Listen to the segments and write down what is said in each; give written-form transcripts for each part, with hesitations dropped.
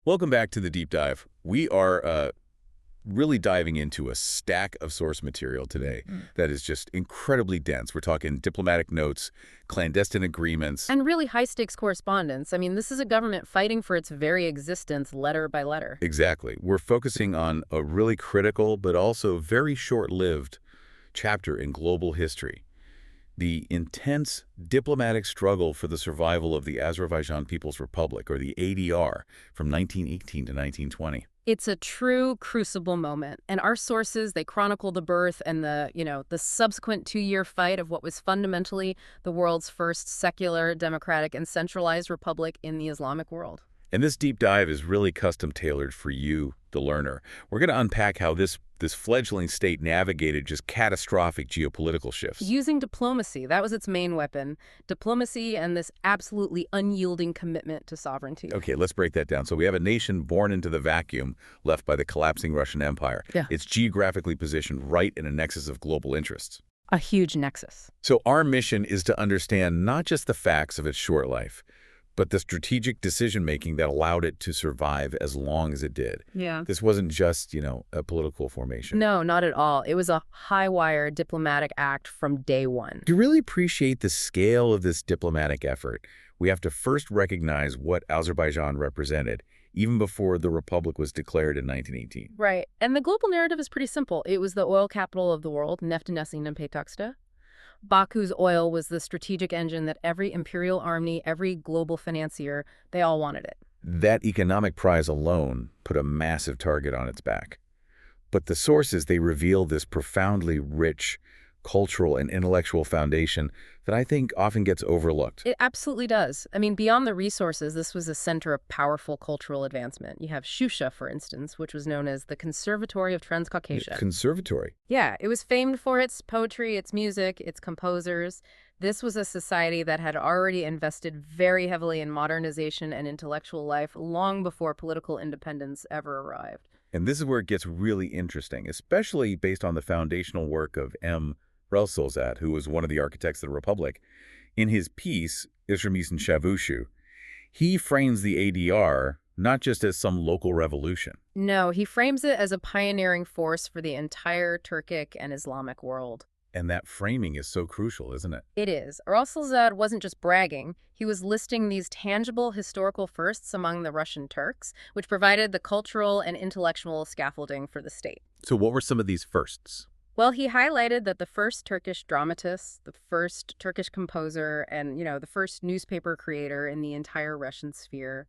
Welcome back to the deep dive. We are really diving into a stack of source material today that is just incredibly dense. We're talking diplomatic notes, clandestine agreements. And really high-stakes correspondence. I mean, this is a government fighting for its very existence letter by letter. Exactly. We're focusing on a really critical but also very short-lived chapter in global history. The intense diplomatic struggle for the survival of the Azerbaijan People's Republic, or the ADR, from 1918 to 1920. It's a true crucible moment, and our sources, they chronicle the birth and the subsequent two-year fight of what was fundamentally the world's first secular, democratic, and centralized republic in the Islamic world. And this deep dive is really custom-tailored for you, the learner. We're going to unpack how this fledgling state navigated just catastrophic geopolitical shifts. Using diplomacy, that was its main weapon. Diplomacy and this absolutely unyielding commitment to sovereignty. Okay, let's break that down. So we have a nation born into the vacuum left by the collapsing Russian Empire. Yeah. It's geographically positioned right in a nexus of global interests. A huge nexus. So our mission is to understand not just the facts of its short life, but the strategic decision-making that allowed it to survive as long as it did. Yeah. This wasn't just, a political formation. No, not at all. It was a high-wire diplomatic act from day one. To really appreciate the scale of this diplomatic effort, we have to first recognize what Azerbaijan represented, even before the republic was declared in 1918. Right. And the global narrative is pretty simple. It was the oil capital of the world, Neftenesin and Paytaxta. Baku's oil was the strategic engine that every imperial army, every global financier, they all wanted it. That economic prize alone put a massive target on its back. But the sources, they reveal this profoundly rich cultural and intellectual foundation that I think often gets overlooked. It absolutely does. I mean, beyond the resources, this was a center of powerful cultural advancement. You have Shusha, for instance, which was known as the Conservatory of Transcaucasia. Conservatory? Yeah, it was famed for its poetry, its music, its composers. This was a society that had already invested very heavily in modernization and intellectual life long before political independence ever arrived. And this is where it gets really interesting, especially based on the foundational work of M. Relsolzad, who was one of the architects of the Republic. In his piece, Isramisen Shavushu, he frames the ADR not just as some local revolution. No, he frames it as a pioneering force for the entire Turkic and Islamic world. And that framing is so crucial, isn't it? It is. Relsolzad wasn't just bragging. He was listing these tangible historical firsts among the Russian Turks, which provided the cultural and intellectual scaffolding for the state. So what were some of these firsts? Well, he highlighted that the first Turkish dramatist, the first Turkish composer, and, the first newspaper creator in the entire Russian sphere,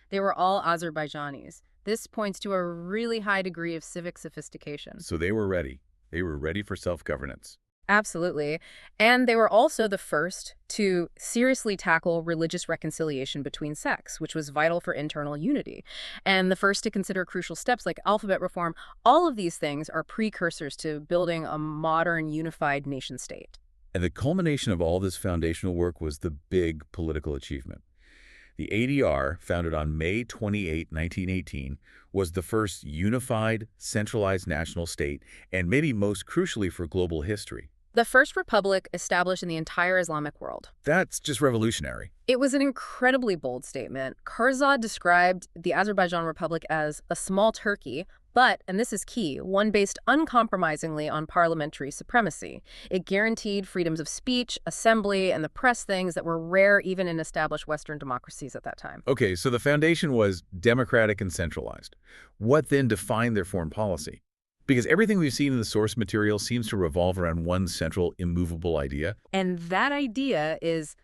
they were all Azerbaijanis. This points to a really high degree of civic sophistication. So they were ready. They were ready for self-governance. Absolutely. And they were also the first to seriously tackle religious reconciliation between sects, which was vital for internal unity. And the first to consider crucial steps like alphabet reform. All of these things are precursors to building a modern, unified nation-state. And the culmination of all this foundational work was the big political achievement. The ADR, founded on May 28, 1918, was the first unified, centralized national state, and maybe most crucially for global history. The first republic established in the entire Islamic world. That's just revolutionary. It was an incredibly bold statement. Karzad described the Azerbaijan Republic as a small Turkey, but, and this is key, one based uncompromisingly on parliamentary supremacy. It guaranteed freedoms of speech, assembly, and the press, things that were rare even in established Western democracies at that time. Okay, so the foundation was democratic and centralized. What then defined their foreign policy? Because everything we've seen in the source material seems to revolve around one central, immovable idea. And that idea is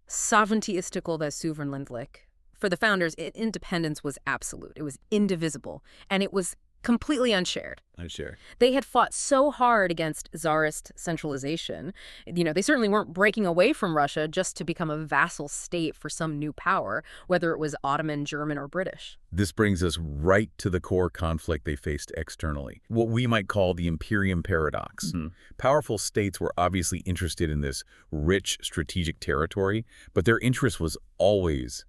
sovereignty istiqlal ve sovereignlandlik. For the founders, independence was absolute. It was indivisible. And it was completely unshared. Unshared. They had fought so hard against Tsarist centralization. They certainly weren't breaking away from Russia just to become a vassal state for some new power, whether it was Ottoman, German, or British. This brings us right to the core conflict they faced externally, what we might call the imperium paradox. Powerful states were obviously interested in this rich strategic territory, but their interest was always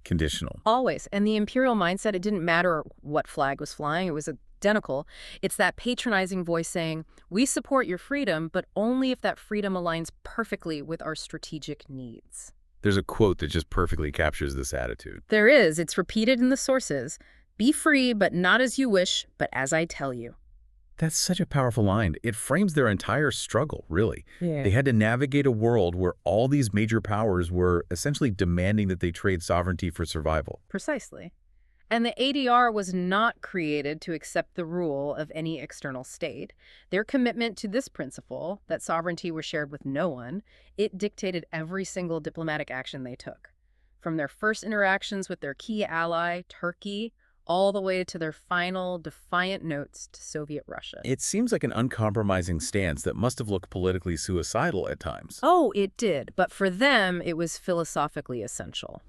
conditional. Always. And the imperial mindset, it didn't matter what flag was flying. It was identical. It's that patronizing voice saying, we support your freedom, but only if that freedom aligns perfectly with our strategic needs. There's a quote that just perfectly captures this attitude. There is. It's repeated in the sources. Be free, but not as you wish, but as I tell you. That's such a powerful line. It frames their entire struggle, really. Yeah. They had to navigate a world where all these major powers were essentially demanding that they trade sovereignty for survival. Precisely. And the ADR was not created to accept the rule of any external state. Their commitment to this principle, that sovereignty was shared with no one, it dictated every single diplomatic action they took. From their first interactions with their key ally, Turkey, all the way to their final defiant notes to Soviet Russia. It seems like an uncompromising stance that must have looked politically suicidal at times. Oh, it did. But for them, it was philosophically essential.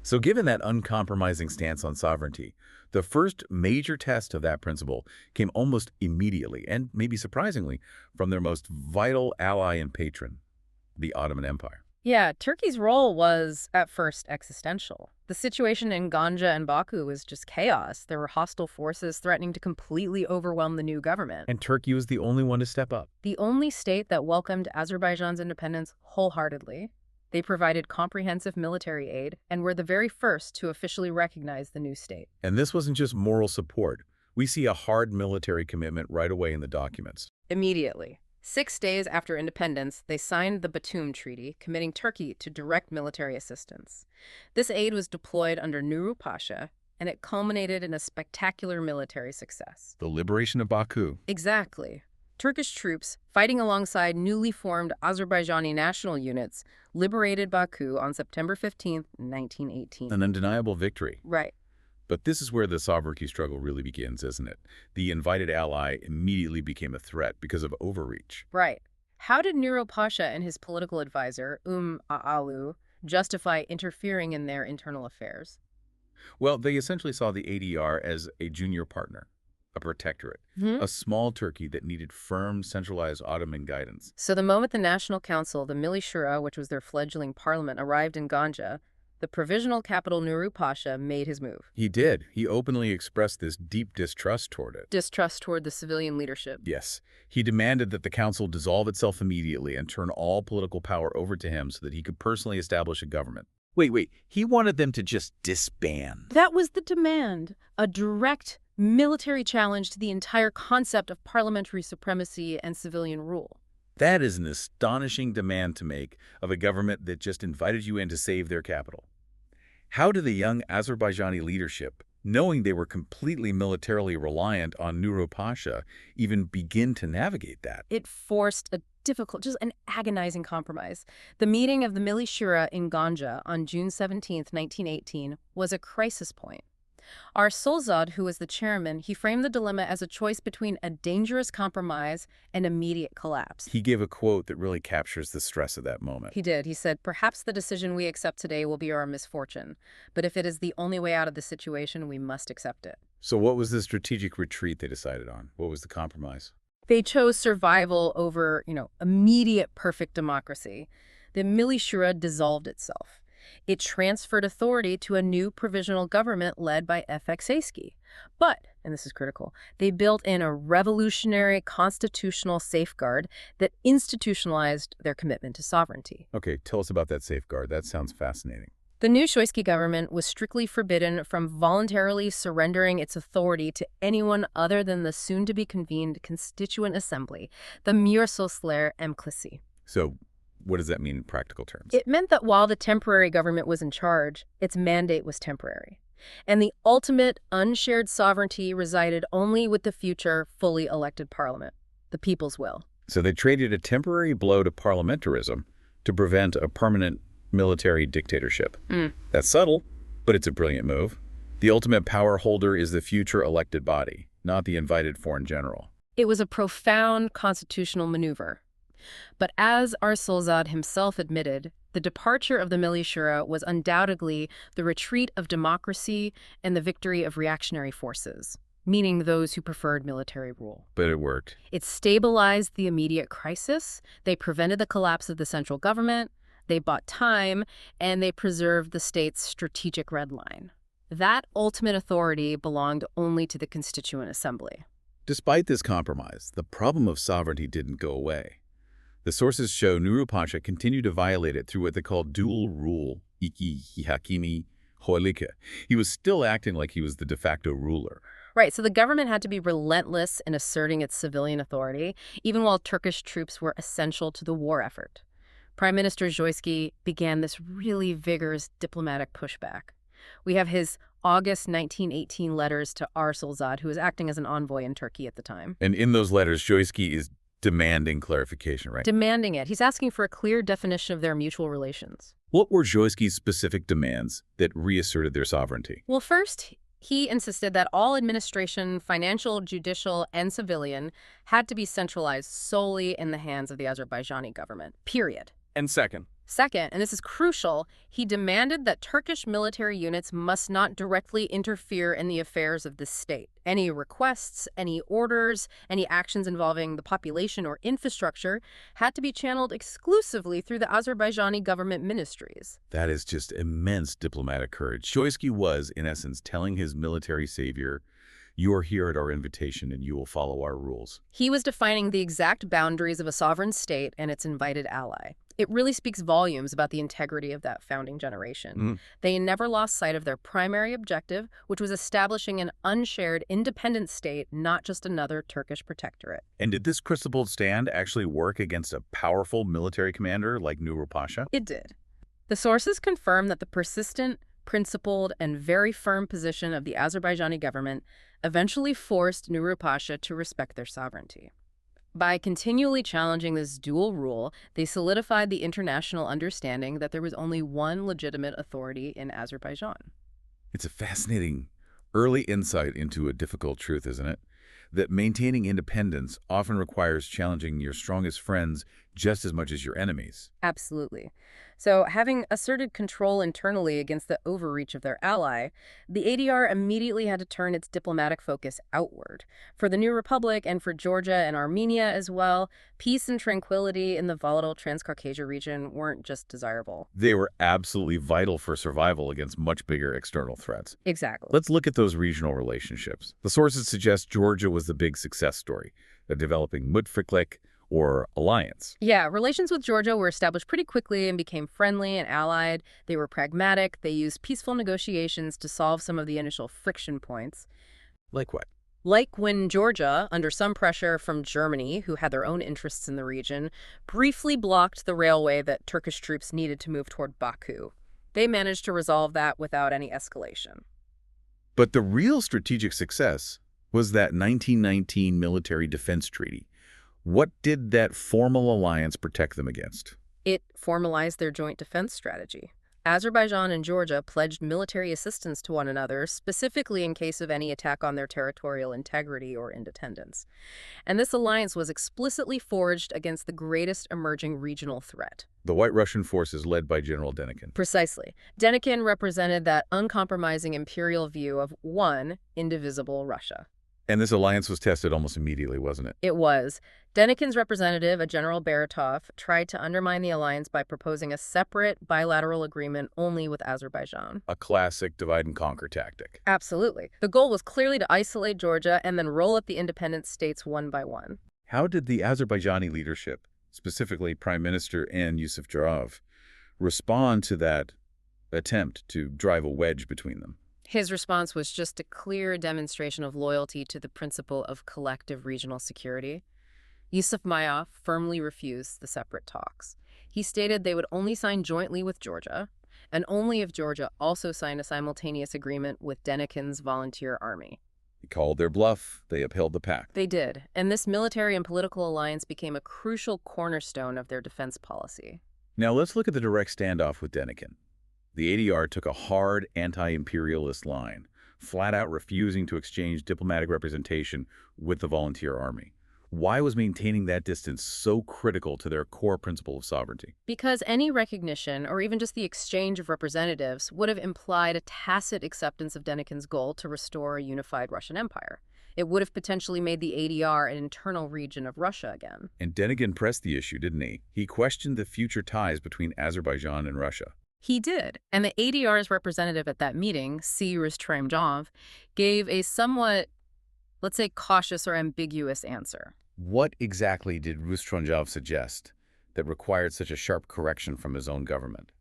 So given that uncompromising stance on sovereignty, the first major test of that principle came almost immediately, and maybe surprisingly, from their most vital ally and patron, the Ottoman Empire. Yeah, Turkey's role was, at first, existential. The situation in Ganja and Baku was just chaos. There were hostile forces threatening to completely overwhelm the new government. And Turkey was the only one to step up. The only state that welcomed Azerbaijan's independence wholeheartedly. They provided comprehensive military aid and were the very first to officially recognize the new state. And this wasn't just moral support. We see a hard military commitment right away in the documents. Immediately. 6 days after independence, they signed the Batum Treaty, committing Turkey to direct military assistance. This aid was deployed under Nuru Pasha, and it culminated in a spectacular military success. The liberation of Baku. Exactly. Turkish troops, fighting alongside newly formed Azerbaijani national units, liberated Baku on September 15, 1918. An undeniable victory. Right. But this is where the sovereignty struggle really begins, isn't it? The invited ally immediately became a threat because of overreach. Right. How did Nuru Pasha and his political advisor, Aalu, justify interfering in their internal affairs? Well, they essentially saw the ADR as a junior partner, a protectorate, a small Turkey that needed firm, centralized Ottoman guidance. So the moment the National Council, the Milli Shura, which was their fledgling parliament, arrived in Ganja, the provisional capital Nuru Pasha made his move. He did. He openly expressed this deep distrust toward it. Distrust toward the civilian leadership. Yes. He demanded that the council dissolve itself immediately and turn all political power over to him so that he could personally establish a government. Wait. He wanted them to just disband. That was the demand. A direct military challenge to the entire concept of parliamentary supremacy and civilian rule. That is an astonishing demand to make of a government that just invited you in to save their capital. How did the young Azerbaijani leadership, knowing they were completely militarily reliant on Nuru Pasha, even begin to navigate that? It forced a difficult, just an agonizing compromise. The meeting of the Milli Shura in Ganja on June 17, 1918, was a crisis point. Our Solzad, who was the chairman, he framed the dilemma as a choice between a dangerous compromise and immediate collapse. He gave a quote that really captures the stress of that moment. He did. He said, "Perhaps the decision we accept today will be our misfortune, but if it is the only way out of the situation, we must accept it." So what was the strategic retreat they decided on? What was the compromise? They chose survival over, immediate perfect democracy. The Milli Shura dissolved itself. It transferred authority to a new provisional government led by FX. But, and this is critical, they built in a revolutionary constitutional safeguard that institutionalized their commitment to sovereignty. Okay, tell us about that safeguard. That sounds fascinating. The new Shoiski government was strictly forbidden from voluntarily surrendering its authority to anyone other than the soon-to-be-convened Constituent Assembly, the Mürsolsler Emklisi. So what does that mean in practical terms? It meant that while the temporary government was in charge, its mandate was temporary. And the ultimate unshared sovereignty resided only with the future fully elected parliament, the people's will. So they traded a temporary blow to parliamentarism to prevent a permanent military dictatorship. That's subtle, but it's a brilliant move. The ultimate power holder is the future elected body, not the invited foreign general. It was a profound constitutional maneuver. But as Solzad himself admitted, the departure of the Milli Shura was undoubtedly the retreat of democracy and the victory of reactionary forces, meaning those who preferred military rule. But it worked. It stabilized the immediate crisis, they prevented the collapse of the central government, they bought time, and they preserved the state's strategic red line. That ultimate authority belonged only to the Constituent Assembly. Despite this compromise, the problem of sovereignty didn't go away. The sources show Nuru Pasha continued to violate it through what they call dual rule, iki hakimi hoilike. He was still acting like he was the de facto ruler. Right, so the government had to be relentless in asserting its civilian authority, even while Turkish troops were essential to the war effort. Prime Minister Joyski began this really vigorous diplomatic pushback. We have his August 1918 letters to Arsulzade, who was acting as an envoy in Turkey at the time. And in those letters, Joyski is demanding clarification, right? Demanding it. He's asking for a clear definition of their mutual relations. What were Joyski's specific demands that reasserted their sovereignty? Well, first, he insisted that all administration, financial, judicial, and civilian, had to be centralized solely in the hands of the Azerbaijani government, period. And second, Second, and this is crucial, he demanded that Turkish military units must not directly interfere in the affairs of the state. Any requests, any orders, any actions involving the population or infrastructure had to be channeled exclusively through the Azerbaijani government ministries. That is just immense diplomatic courage. Joyski was, in essence, telling his military savior, "You are here at our invitation and you will follow our rules." He was defining the exact boundaries of a sovereign state and its invited ally. It really speaks volumes about the integrity of that founding generation. They never lost sight of their primary objective, which was establishing an unshared, independent state, not just another Turkish protectorate. And did this principled stand actually work against a powerful military commander like Nuru Pasha? It did. The sources confirm that the persistent, principled, and very firm position of the Azerbaijani government eventually forced Nuru Pasha to respect their sovereignty. By continually challenging this dual rule, they solidified the international understanding that there was only one legitimate authority in Azerbaijan. It's a fascinating early insight into a difficult truth, isn't it? That maintaining independence often requires challenging your strongest friends just as much as your enemies. Absolutely. So, having asserted control internally against the overreach of their ally, the ADR immediately had to turn its diplomatic focus outward. For the new republic and for Georgia and Armenia as well, peace and tranquility in the volatile Transcaucasia region weren't just desirable. They were absolutely vital for survival against much bigger external threats. Exactly. Let's look at those regional relationships. The sources suggest Georgia was the big success story, the developing Mutfaklik, or alliance. Yeah, relations with Georgia were established pretty quickly and became friendly and allied. They were pragmatic. They used peaceful negotiations to solve some of the initial friction points. Like what? Like when Georgia, under some pressure from Germany, who had their own interests in the region, briefly blocked the railway that Turkish troops needed to move toward Baku. They managed to resolve that without any escalation. But the real strategic success was that 1919 military defense treaty. What did that formal alliance protect them against? It formalized their joint defense strategy. Azerbaijan and Georgia pledged military assistance to one another, specifically in case of any attack on their territorial integrity or independence. And this alliance was explicitly forged against the greatest emerging regional threat. The White Russian forces led by General Denikin. Precisely. Denikin represented that uncompromising imperial view of one indivisible Russia. And this alliance was tested almost immediately, wasn't it? It was. Denikin's representative, a General Baratov, tried to undermine the alliance by proposing a separate bilateral agreement only with Azerbaijan. A classic divide-and-conquer tactic. Absolutely. The goal was clearly to isolate Georgia and then roll up the independent states one by one. How did the Azerbaijani leadership, specifically Prime Minister and Yusuf Jarov, respond to that attempt to drive a wedge between them? His response was just a clear demonstration of loyalty to the principle of collective regional security. Yusuf Mayov firmly refused the separate talks. He stated they would only sign jointly with Georgia, and only if Georgia also signed a simultaneous agreement with Denikin's volunteer army. He called their bluff. They upheld the pact. They did, and this military and political alliance became a crucial cornerstone of their defense policy. Now let's look at the direct standoff with Denikin. The ADR took a hard anti-imperialist line, flat out refusing to exchange diplomatic representation with the volunteer army. Why was maintaining that distance so critical to their core principle of sovereignty? Because any recognition, or even just the exchange of representatives, would have implied a tacit acceptance of Denikin's goal to restore a unified Russian empire. It would have potentially made the ADR an internal region of Russia again. And Denikin pressed the issue, didn't he? He questioned the future ties between Azerbaijan and Russia. He did, and the ADR's representative at that meeting, C. Rostramjov, gave a somewhat, let's say, cautious or ambiguous answer. What exactly did Rostramjov suggest? that required such a sharp correction from his own government?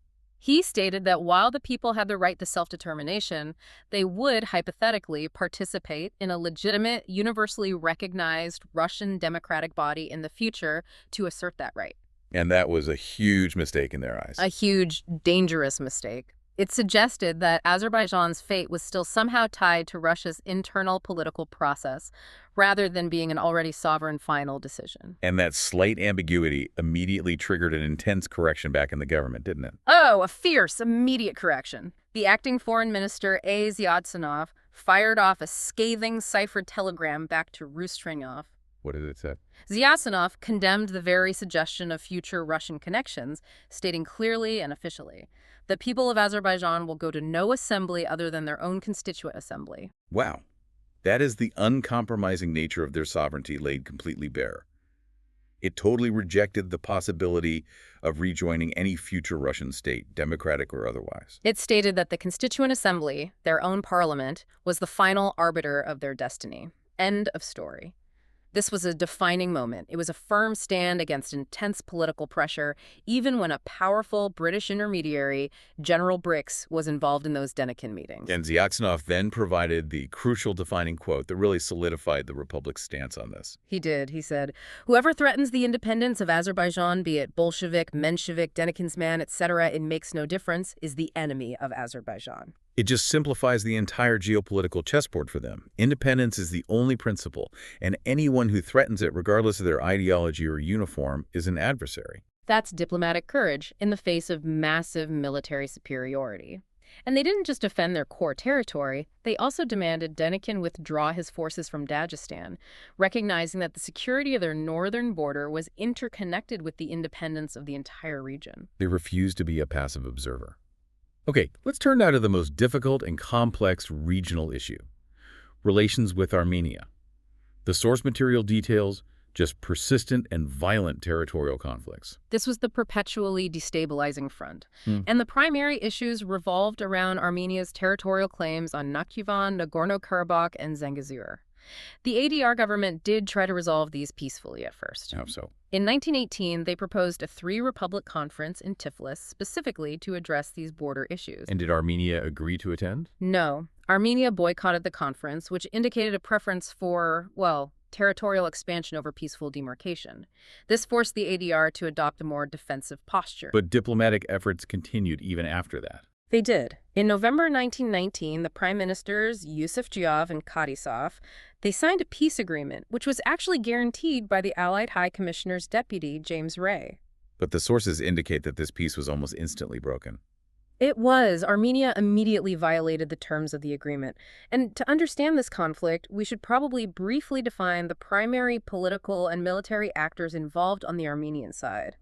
He stated that while the people had the right to self-determination, they would, hypothetically, participate in a legitimate, universally recognized Russian democratic body in the future to assert that right. And that was a huge mistake in their eyes. A huge, dangerous mistake. It suggested that Azerbaijan's fate was still somehow tied to Russia's internal political process, rather than being an already sovereign final decision. And that slight ambiguity immediately triggered an intense correction back in the government, didn't it? Oh, a fierce, immediate correction. The acting foreign minister, A. Zyatsinov, fired off a scathing ciphered telegram back to Rustrenyov. What did it say? Zyatsinov condemned the very suggestion of future Russian connections, stating clearly and officially, the people of Azerbaijan will go to no assembly other than their own constituent assembly. Wow. That is the uncompromising nature of their sovereignty laid completely bare. It totally rejected the possibility of rejoining any future Russian state, democratic or otherwise. It stated that the Constituent Assembly, their own parliament, was the final arbiter of their destiny. End of story. This was a defining moment. It was a firm stand against intense political pressure, even when a powerful British intermediary, General Briggs, was involved in those Denikin meetings. And Zyatsinov then provided the crucial defining quote that really solidified the Republic's stance on this. He did. He said, "Whoever threatens the independence of Azerbaijan, be it Bolshevik, Menshevik, Denikin's man, etc., it makes no difference, is the enemy of Azerbaijan." It just simplifies the entire geopolitical chessboard for them. Independence is the only principle, and anyone who threatens it, regardless of their ideology or uniform, is an adversary. That's diplomatic courage in the face of massive military superiority. And they didn't just defend their core territory, they also demanded Denikin withdraw his forces from Dagestan, recognizing that the security of their northern border was interconnected with the independence of the entire region. They refused to be a passive observer. Okay, let's turn now to the most difficult and complex regional issue: relations with Armenia. The source material details just persistent and violent territorial conflicts. This was the perpetually destabilizing front, and the primary issues revolved around Armenia's territorial claims on Nakhchivan, Nagorno-Karabakh, and Zangezur. The ADR government did try to resolve these peacefully at first. How so? In 1918, they proposed a three-republic conference in Tiflis specifically to address these border issues. And did Armenia agree to attend? No. Armenia boycotted the conference, which indicated a preference for, well, territorial expansion over peaceful demarcation. This forced the ADR to adopt a more defensive posture. But diplomatic efforts continued even after that. They did. In November 1919, the prime ministers, Yusuf Giov and Kadysov, they signed a peace agreement, which was actually guaranteed by the Allied High Commissioner's deputy, James Ray. But the sources indicate that this peace was almost instantly broken. It was. Armenia immediately violated the terms of the agreement. And to understand this conflict, we should probably briefly define the primary political and military actors involved on the Armenian side.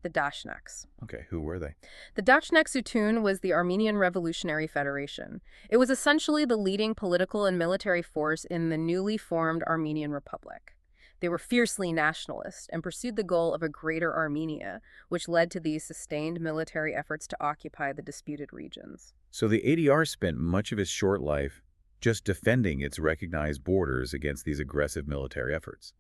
The Dashnaks. Okay, who were they? The Dashnak Sutun was the Armenian Revolutionary Federation. It was essentially the leading political and military force in the newly formed Armenian Republic. They were fiercely nationalist and pursued the goal of a greater Armenia, which led to these sustained military efforts to occupy the disputed regions. So the ADR spent much of its short life just defending its recognized borders against these aggressive military efforts.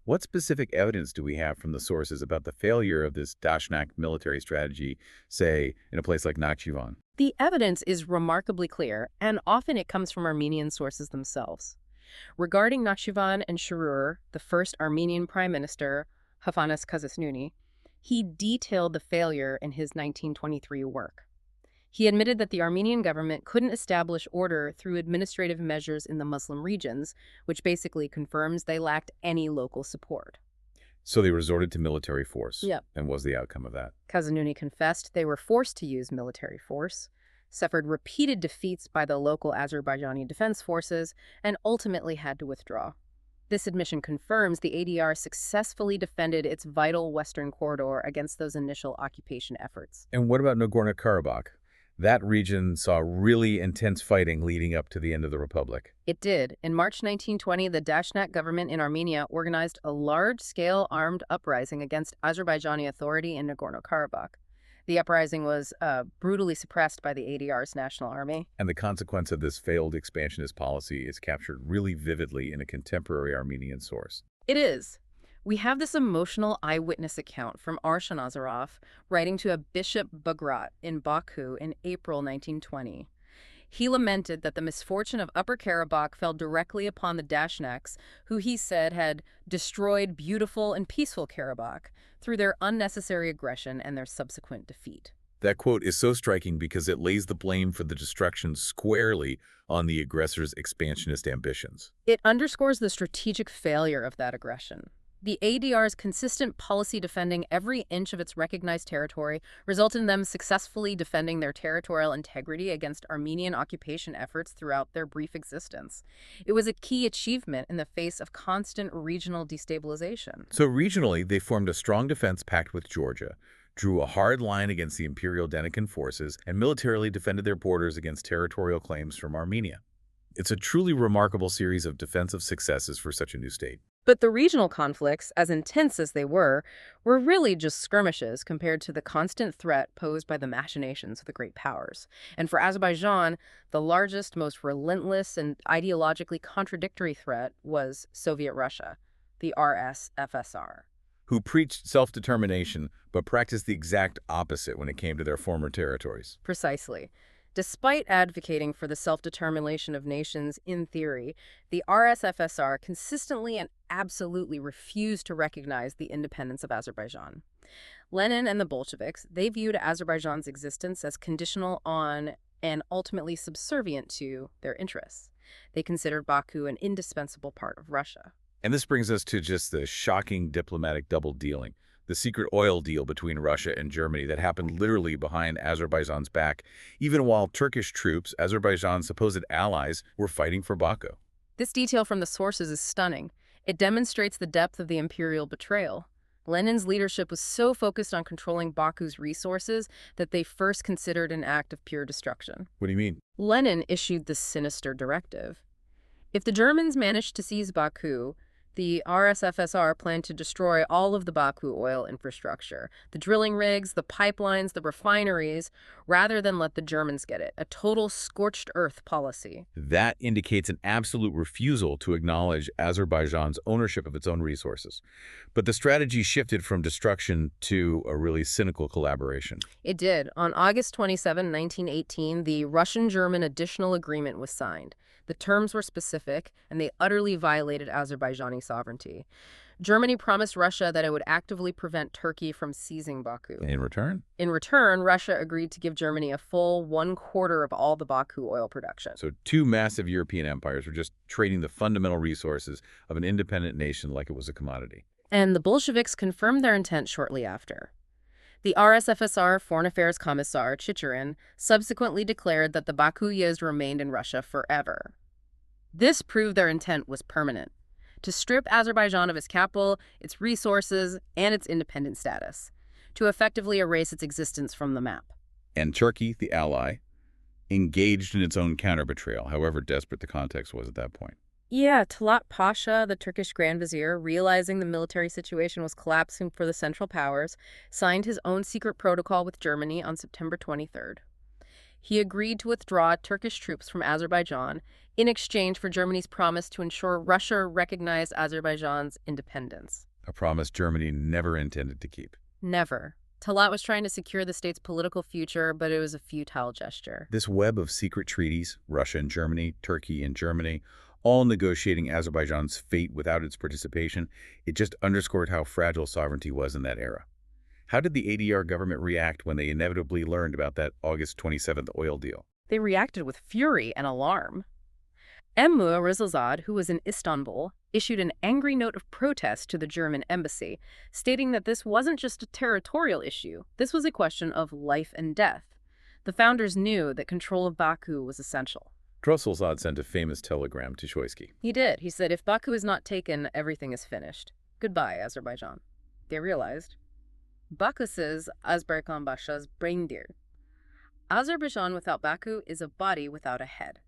What specific evidence do we have from the sources about the failure of this Dashnak military strategy, say, in a place like Nakhchivan? The evidence is remarkably clear, and often it comes from Armenian sources themselves. Regarding Nakhchivan and Shurur, the first Armenian prime minister, Hafanas Kazasnuni, he detailed the failure in his 1923 work. He admitted that the Armenian government couldn't establish order through administrative measures in the Muslim regions, which basically confirms they lacked any local support. So they resorted to military force. Yep. And what was the outcome of that? Kazanuni confessed they were forced to use military force, suffered repeated defeats by the local Azerbaijani defense forces, and ultimately had to withdraw. This admission confirms the ADR successfully defended its vital western corridor against those initial occupation efforts. And what about Nagorno-Karabakh? That region saw really intense fighting leading up to the end of the Republic. It did. In March 1920, the Dashnak government in Armenia organized a large-scale armed uprising against Azerbaijani authority in Nagorno-Karabakh. The uprising was brutally suppressed by the ADR's National Army. And the consequence of this failed expansionist policy is captured really vividly in a contemporary Armenian source. It is. We have this emotional eyewitness account from Arshan Nazarov writing to a Bishop Bagrat in Baku in April 1920. He lamented that the misfortune of Upper Karabakh fell directly upon the Dashnaks, who he said had destroyed beautiful and peaceful Karabakh through their unnecessary aggression and their subsequent defeat. That quote is so striking because it lays the blame for the destruction squarely on the aggressor's expansionist ambitions. It underscores the strategic failure of that aggression. The ADR's consistent policy defending every inch of its recognized territory resulted in them successfully defending their territorial integrity against Armenian occupation efforts throughout their brief existence. It was a key achievement in the face of constant regional destabilization. So regionally, they formed a strong defense pact with Georgia, drew a hard line against the Imperial Denikin forces, and militarily defended their borders against territorial claims from Armenia. It's a truly remarkable series of defensive successes for such a new state. But the regional conflicts, as intense as they were really just skirmishes compared to the constant threat posed by the machinations of the great powers. And for Azerbaijan, the largest, most relentless, and ideologically contradictory threat was Soviet Russia, the RSFSR. Who preached self-determination but practiced the exact opposite when it came to their former territories. Precisely. Despite advocating for the self-determination of nations in theory, the RSFSR consistently and absolutely refused to recognize the independence of Azerbaijan. Lenin and the Bolsheviks, they viewed Azerbaijan's existence as conditional on and ultimately subservient to their interests. They considered Baku an indispensable part of Russia. And this brings us to just the shocking diplomatic double-dealing, the secret oil deal between Russia and Germany that happened literally behind Azerbaijan's back, even while Turkish troops, Azerbaijan's supposed allies, were fighting for Baku. This detail from the sources is stunning. It demonstrates the depth of the imperial betrayal. Lenin's leadership was so focused on controlling Baku's resources that they first considered an act of pure destruction. What do you mean? Lenin issued this sinister directive. If the Germans managed to seize Baku, the RSFSR planned to destroy all of the Baku oil infrastructure, the drilling rigs, the pipelines, the refineries, rather than let the Germans get it, a total scorched earth policy. That indicates an absolute refusal to acknowledge Azerbaijan's ownership of its own resources. But the strategy shifted from destruction to a really cynical collaboration. It did. On August 27, 1918, the Russian-German additional agreement was signed. The terms were specific, and they utterly violated Azerbaijani sovereignty. Germany promised Russia that it would actively prevent Turkey from seizing Baku. In return? In return, Russia agreed to give Germany a full 1/4 of all the Baku oil production. So two massive European empires were just trading the fundamental resources of an independent nation like it was a commodity. And the Bolsheviks confirmed their intent shortly after. The RSFSR Foreign Affairs Commissar, Chicherin, subsequently declared that the Bakuyas remained in Russia forever. This proved their intent was permanent, to strip Azerbaijan of its capital, its resources, and its independent status, to effectively erase its existence from the map. And Turkey, the ally, engaged in its own counter-betrayal, however desperate the context was at that point. Yeah, Talat Pasha, the Turkish Grand Vizier, realizing the military situation was collapsing for the Central Powers, signed his own secret protocol with Germany on September 23rd. He agreed to withdraw Turkish troops from Azerbaijan in exchange for Germany's promise to ensure Russia recognized Azerbaijan's independence. A promise Germany never intended to keep. Never. Talat was trying to secure the state's political future, but it was a futile gesture. This web of secret treaties, Russia and Germany, Turkey and Germany, all negotiating Azerbaijan's fate without its participation, it just underscored how fragile sovereignty was in that era. How did the ADR government react when they inevitably learned about that August 27th oil deal? They reacted with fury and alarm. Emre Rizalzad, who was in Istanbul, issued an angry note of protest to the German embassy, stating that this wasn't just a territorial issue. This was a question of life and death. The founders knew that control of Baku was essential. Rizalzad sent a famous telegram to Shoisky. He did. He said, if Baku is not taken, everything is finished. Goodbye, Azerbaijan. They realized. Baku says Azerbaycan Basha's reindeer. Azerbaijan without Baku is a body without a head.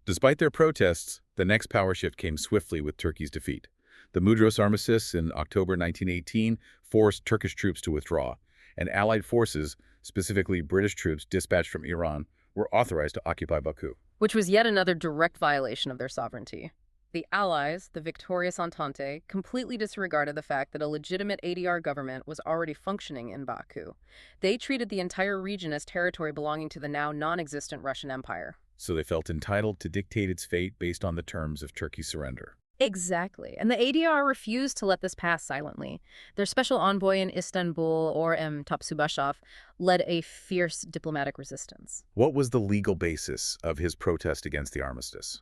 Despite their protests, the next power shift came swiftly with Turkey's defeat. The Mudros Armistice in October 1918 forced Turkish troops to withdraw, and Allied forces, specifically British troops dispatched from Iran, were authorized to occupy Baku. Which was yet another direct violation of their sovereignty. The Allies, the victorious Entente, completely disregarded the fact that a legitimate ADR government was already functioning in Baku. They treated the entire region as territory belonging to the now non-existent Russian Empire. So they felt entitled to dictate its fate based on the terms of Turkey's surrender. Exactly. And the ADR refused to let this pass silently. Their special envoy in Istanbul, or Topsubashov, led a fierce diplomatic resistance. What was the legal basis of his protest against the armistice?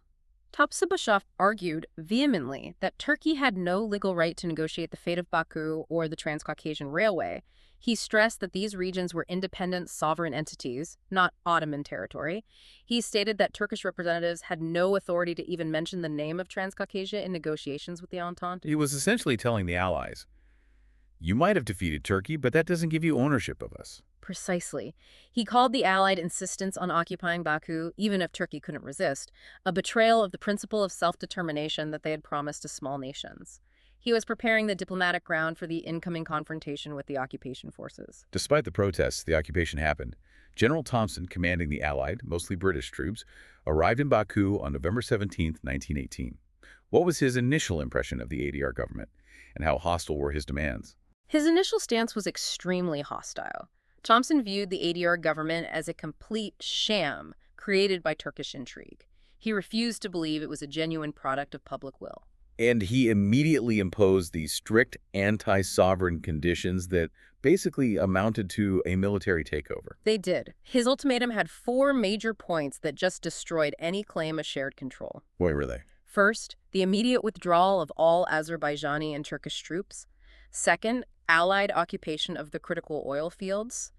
Topsubashov argued vehemently that Turkey had no legal right to negotiate the fate of Baku or the Transcaucasian Railway. He stressed that these regions were independent, sovereign entities, not Ottoman territory. He stated that Turkish representatives had no authority to even mention the name of Transcaucasia in negotiations with the Entente. He was essentially telling the Allies, you might have defeated Turkey, but that doesn't give you ownership of us. Precisely. He called the Allied insistence on occupying Baku, even if Turkey couldn't resist, a betrayal of the principle of self-determination that they had promised to small nations. He was preparing the diplomatic ground for the incoming confrontation with the occupation forces. Despite the protests, the occupation happened. General Thompson, commanding the Allied, mostly British troops, arrived in Baku on November 17, 1918. What was his initial impression of the ADR government, and how hostile were his demands? His initial stance was extremely hostile. Thompson viewed the ADR government as a complete sham created by Turkish intrigue. He refused to believe it was a genuine product of public will. And he immediately imposed these strict anti-sovereign conditions that basically amounted to a military takeover. They did. His ultimatum had 4 major points that just destroyed any claim of shared control. What were they? First, the immediate withdrawal of all Azerbaijani and Turkish troops. Second, Allied occupation of the critical oil fields.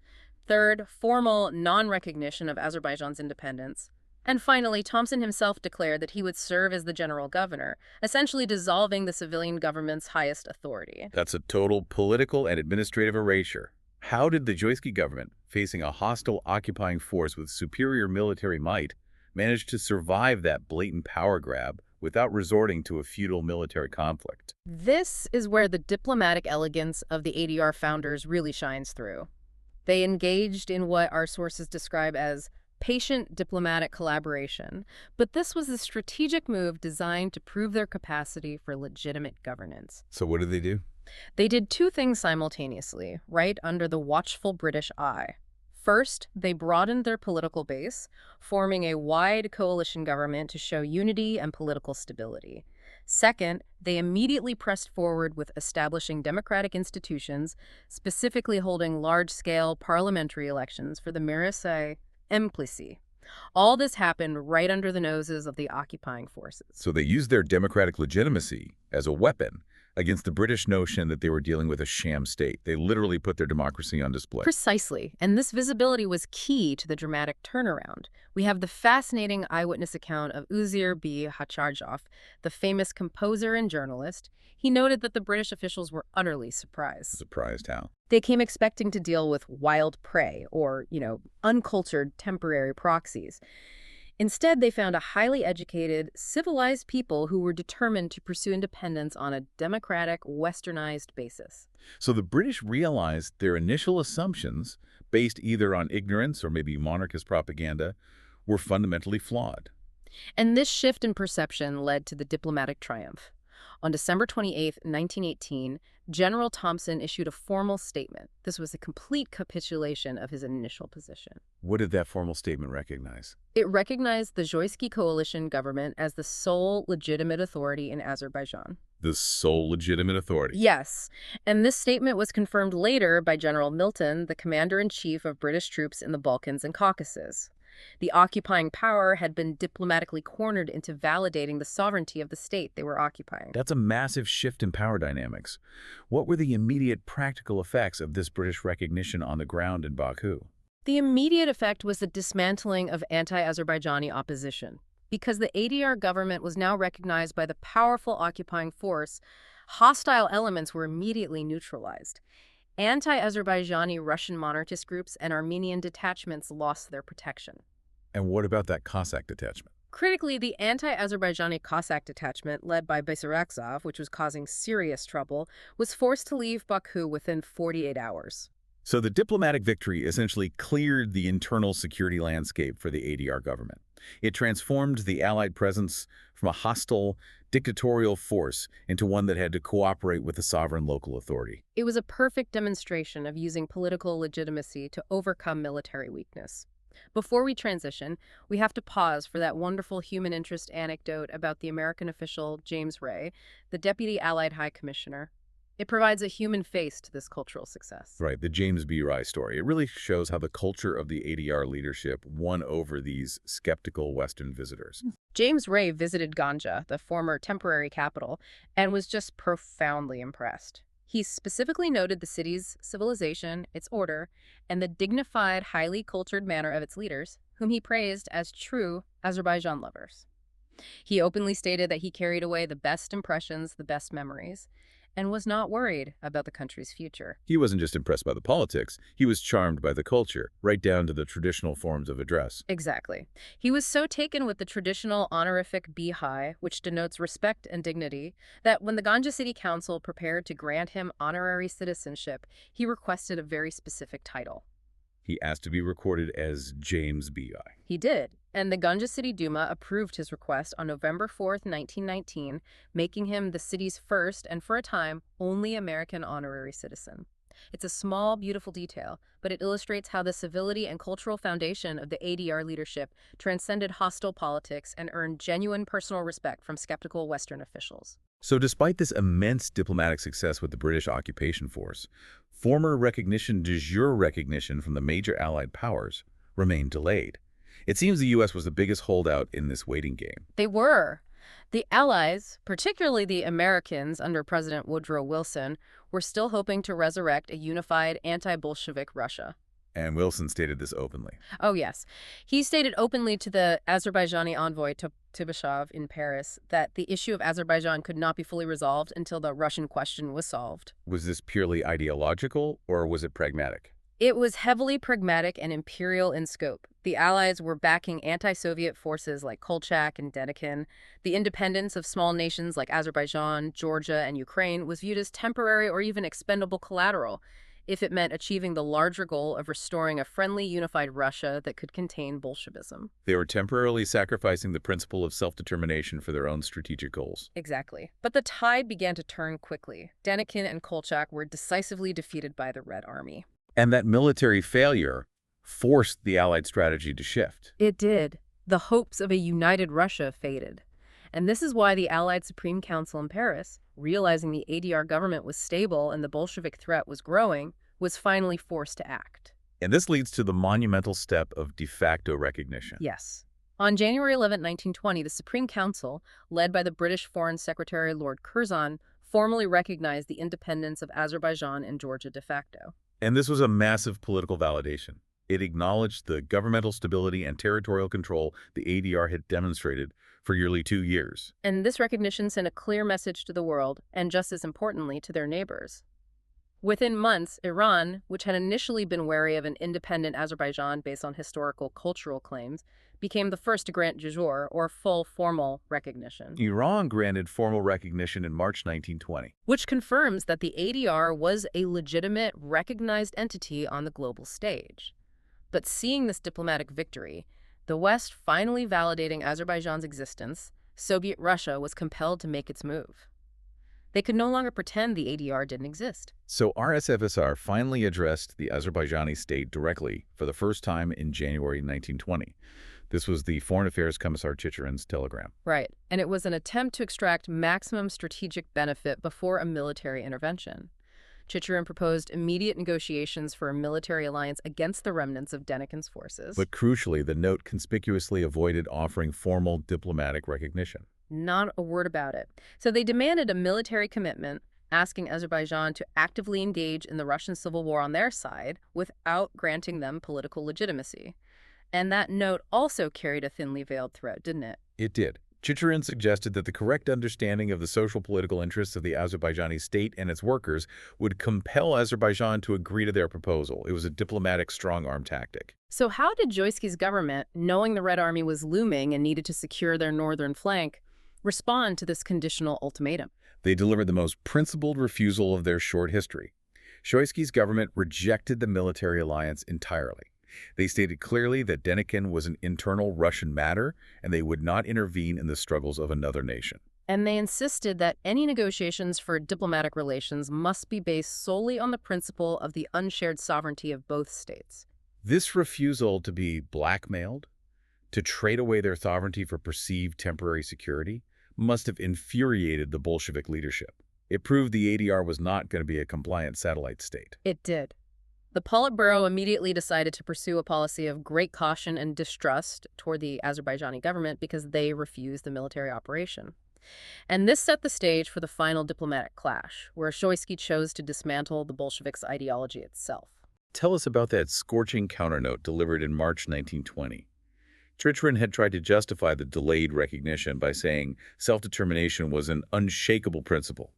Third, formal non-recognition of Azerbaijan's independence. And finally, Thompson himself declared that he would serve as the general governor, essentially dissolving the civilian government's highest authority. That's a total political and administrative erasure. How did the Joyski government, facing a hostile occupying force with superior military might, manage to survive that blatant power grab without resorting to a feudal military conflict? This is where the diplomatic elegance of the ADR founders really shines through. They engaged in what our sources describe as patient diplomatic collaboration, but this was a strategic move designed to prove their capacity for legitimate governance. So what did they do? They did 2 things simultaneously, right under the watchful British eye. First, they broadened their political base, forming a wide coalition government to show unity and political stability. Second, they immediately pressed forward with establishing democratic institutions, specifically holding large-scale parliamentary elections for the Mechanized Emplisi. All this happened right under the noses of the occupying forces. So they used their democratic legitimacy as a weapon against the British notion that they were dealing with a sham state. They literally put their democracy on display. Precisely, and this visibility was key to the dramatic turnaround. We have the fascinating eyewitness account of Uzir B. Hacharjov, the famous composer and journalist. He noted that the British officials were utterly surprised. Surprised how? They came expecting to deal with wild prey or, uncultured temporary proxies. Instead, they found a highly educated, civilized people who were determined to pursue independence on a democratic, westernized basis. So the British realized their initial assumptions, based either on ignorance or maybe monarchist propaganda, were fundamentally flawed. And this shift in perception led to the diplomatic triumph. On December 28, 1918, General Thompson issued a formal statement. This was a complete capitulation of his initial position. What did that formal statement recognize? It recognized the Joyski coalition government as the sole legitimate authority in Azerbaijan. The sole legitimate authority? Yes, and this statement was confirmed later by General Milton, the commander-in-chief of British troops in the Balkans and Caucasus. The occupying power had been diplomatically cornered into validating the sovereignty of the state they were occupying. That's a massive shift in power dynamics. What were the immediate practical effects of this British recognition on the ground in Baku? The immediate effect was the dismantling of anti-Azerbaijani opposition. Because the ADR government was now recognized by the powerful occupying force, hostile elements were immediately neutralized. Anti-Azerbaijani Russian monarchist groups and Armenian detachments lost their protection. And what about that Cossack detachment? Critically, the anti-Azerbaijani Cossack detachment, led by Bayrakzov, which was causing serious trouble, was forced to leave Baku within 48 hours. So the diplomatic victory essentially cleared the internal security landscape for the ADR government. It transformed the Allied presence from a hostile, dictatorial force into one that had to cooperate with the sovereign local authority. It was a perfect demonstration of using political legitimacy to overcome military weakness. Before we transition, we have to pause for that wonderful human interest anecdote about the American official James Ray, the Deputy Allied High Commissioner. It provides a human face to this cultural success. Right, the James B. Rye story. It really shows how the culture of the ADR leadership won over these skeptical Western visitors. James Ray visited Ganja, the former temporary capital, and was just profoundly impressed. He specifically noted the city's civilization, its order, and the dignified, highly cultured manner of its leaders, whom he praised as true Azerbaijan lovers. He openly stated that he carried away the best impressions, the best memories, and was not worried about the country's future. He wasn't just impressed by the politics, he was charmed by the culture, right down to the traditional forms of address. Exactly. He was so taken with the traditional honorific Bihai, which denotes respect and dignity, that when the Ganja City Council prepared to grant him honorary citizenship, he requested a very specific title. He asked to be recorded as James B.I. He did, and the Ganja City Duma approved his request on November 4th, 1919, making him the city's first and, for a time, only American honorary citizen. It's a small, beautiful detail, but it illustrates how the civility and cultural foundation of the ADR leadership transcended hostile politics and earned genuine personal respect from skeptical Western officials. So despite this immense diplomatic success with the British occupation force, former recognition de jure recognition from the major Allied powers remained delayed. It seems the U.S. was the biggest holdout in this waiting game. They were. The Allies, particularly the Americans under President Woodrow Wilson, were still hoping to resurrect a unified anti-Bolshevik Russia. And Wilson stated this openly. Oh, yes. He stated openly to the Azerbaijani envoy Tibashov in Paris that the issue of Azerbaijan could not be fully resolved until the Russian question was solved. Was this purely ideological, or was it pragmatic? It was heavily pragmatic and imperial in scope. The Allies were backing anti-Soviet forces like Kolchak and Denikin. The independence of small nations like Azerbaijan, Georgia, and Ukraine was viewed as temporary or even expendable collateral if it meant achieving the larger goal of restoring a friendly, unified Russia that could contain Bolshevism. They were temporarily sacrificing the principle of self-determination for their own strategic goals. Exactly. But the tide began to turn quickly. Denikin and Kolchak were decisively defeated by the Red Army. And that military failure forced the Allied strategy to shift. It did. The hopes of a united Russia faded. And this is why the Allied Supreme Council in Paris, realizing the ADR government was stable and the Bolshevik threat was growing, was finally forced to act. And this leads to the monumental step of de facto recognition. Yes. On January 11, 1920, the Supreme Council, led by the British Foreign Secretary Lord Curzon, formally recognized the independence of Azerbaijan and Georgia de facto. And this was a massive political validation. It acknowledged the governmental stability and territorial control the ADR had demonstrated for nearly 2 years. And this recognition sent a clear message to the world, and just as importantly, to their neighbors. Within months, Iran, which had initially been wary of an independent Azerbaijan based on historical cultural claims, became the first to grant de jure, or full formal recognition. Iran granted formal recognition in March 1920. Which confirms that the ADR was a legitimate, recognized entity on the global stage. But seeing this diplomatic victory, the West finally validating Azerbaijan's existence, Soviet Russia was compelled to make its move. They could no longer pretend the ADR didn't exist. So RSFSR finally addressed the Azerbaijani state directly for the first time in January 1920. This was the Foreign Affairs Commissar Chicherin's telegram. Right, and it was an attempt to extract maximum strategic benefit before a military intervention. Chicherin proposed immediate negotiations for a military alliance against the remnants of Denikin's forces. But crucially, the note conspicuously avoided offering formal diplomatic recognition. Not a word about it. So they demanded a military commitment, asking Azerbaijan to actively engage in the Russian Civil War on their side without granting them political legitimacy. And that note also carried a thinly veiled threat, didn't it? It did. Chicherin suggested that the correct understanding of the social-political interests of the Azerbaijani state and its workers would compel Azerbaijan to agree to their proposal. It was a diplomatic strong-arm tactic. So how did Joysky's government, knowing the Red Army was looming and needed to secure their northern flank, respond to this conditional ultimatum? They delivered the most principled refusal of their short history. Shoiski's government rejected the military alliance entirely. They stated clearly that Denikin was an internal Russian matter and they would not intervene in the struggles of another nation. And they insisted that any negotiations for diplomatic relations must be based solely on the principle of the unshared sovereignty of both states. This refusal to be blackmailed, to trade away their sovereignty for perceived temporary security, must have infuriated the Bolshevik leadership. It proved the ADR was not going to be a compliant satellite state. It did. The Politburo immediately decided to pursue a policy of great caution and distrust toward the Azerbaijani government because they refused the military operation. And this set the stage for the final diplomatic clash, where Shoiski chose to dismantle the Bolsheviks' ideology itself. Tell us about that scorching counternote delivered in March 1920. Chicherin had tried to justify the delayed recognition by saying self-determination was an unshakable principle,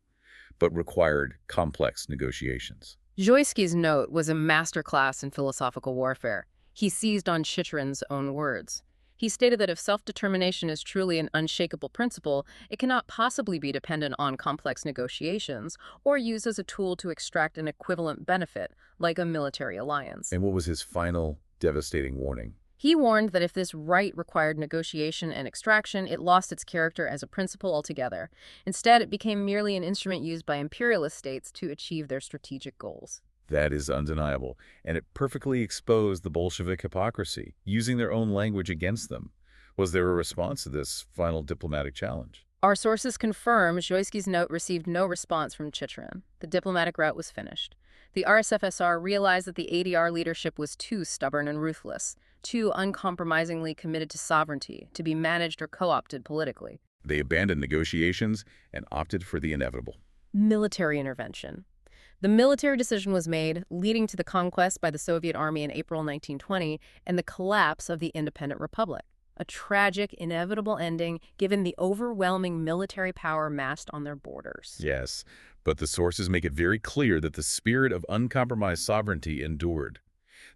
but required complex negotiations. Shoiski's note was a masterclass in philosophical warfare. He seized on Chicherin's own words. He stated that if self-determination is truly an unshakable principle, it cannot possibly be dependent on complex negotiations or used as a tool to extract an equivalent benefit, like a military alliance. And what was his final devastating warning? He warned that if this right required negotiation and extraction, it lost its character as a principle altogether. Instead, it became merely an instrument used by imperialist states to achieve their strategic goals. That is undeniable, and it perfectly exposed the Bolshevik hypocrisy, using their own language against them. Was there a response to this final diplomatic challenge? Our sources confirm Shoiski's note received no response from Chicherin. The diplomatic route was finished. The RSFSR realized that the ADR leadership was too stubborn and ruthless, too uncompromisingly committed to sovereignty, to be managed or co-opted politically. They abandoned negotiations and opted for the inevitable. Military intervention. The military decision was made, leading to the conquest by the Soviet Army in April 1920 and the collapse of the independent republic. A tragic, inevitable ending given the overwhelming military power massed on their borders. Yes, but the sources make it very clear that the spirit of uncompromised sovereignty endured.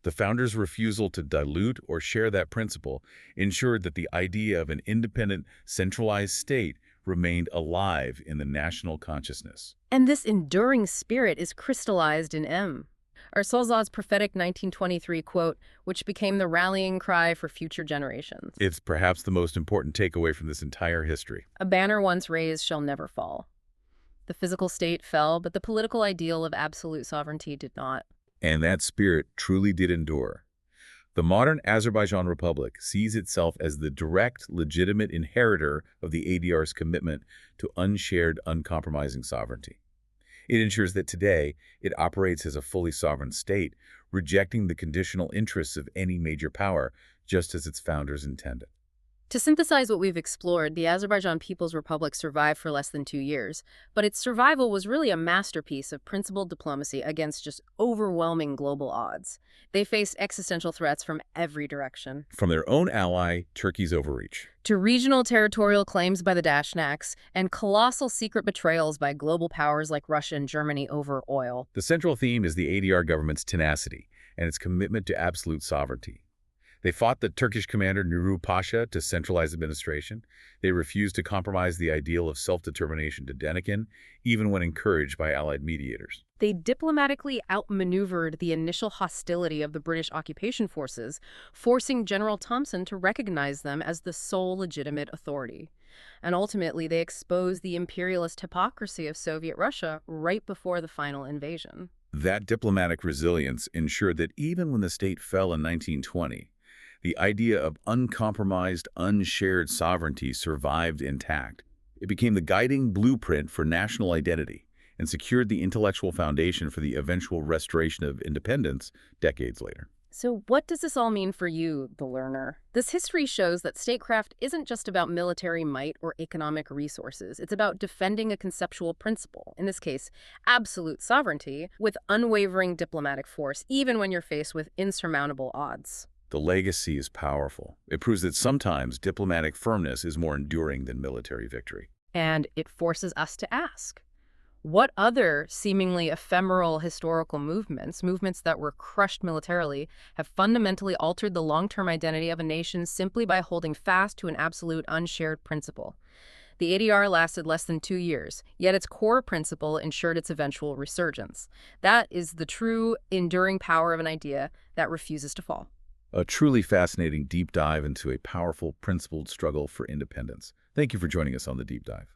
The founders' refusal to dilute or share that principle ensured that the idea of an independent, centralized state remained alive in the national consciousness. And this enduring spirit is crystallized in M. Arsolzad's prophetic 1923 quote, which became the rallying cry for future generations. It's perhaps the most important takeaway from this entire history. A banner once raised shall never fall. The physical state fell, but the political ideal of absolute sovereignty did not. And that spirit truly did endure. The modern Azerbaijan Republic sees itself as the direct, legitimate inheritor of the ADR's commitment to unshared, uncompromising sovereignty. It ensures that today it operates as a fully sovereign state, rejecting the conditional interests of any major power, just as its founders intended. To synthesize what we've explored, the Azerbaijan People's Republic survived for less than 2 years, but its survival was really a masterpiece of principled diplomacy against just overwhelming global odds. They faced existential threats from every direction. From their own ally, Turkey's overreach, to regional territorial claims by the Dashnaks, and colossal secret betrayals by global powers like Russia and Germany over oil. The central theme is the ADR government's tenacity and its commitment to absolute sovereignty. They fought the Turkish commander Nuru Pasha to centralize administration. They refused to compromise the ideal of self-determination to Denikin, even when encouraged by allied mediators. They diplomatically outmaneuvered the initial hostility of the British occupation forces, forcing General Thompson to recognize them as the sole legitimate authority. And ultimately, they exposed the imperialist hypocrisy of Soviet Russia right before the final invasion. That diplomatic resilience ensured that even when the state fell in 1920, the idea of uncompromised, unshared sovereignty survived intact. It became the guiding blueprint for national identity and secured the intellectual foundation for the eventual restoration of independence decades later. So what does this all mean for you, the learner? This history shows that statecraft isn't just about military might or economic resources. It's about defending a conceptual principle, in this case, absolute sovereignty, with unwavering diplomatic force, even when you're faced with insurmountable odds. The legacy is powerful. It proves that sometimes diplomatic firmness is more enduring than military victory. And it forces us to ask, what other seemingly ephemeral historical movements that were crushed militarily, have fundamentally altered the long-term identity of a nation simply by holding fast to an absolute unshared principle? The ADR lasted less than 2 years, yet its core principle ensured its eventual resurgence. That is the true, enduring power of an idea that refuses to fall. A truly fascinating deep dive into a powerful, principled struggle for independence. Thank you for joining us on the Deep Dive.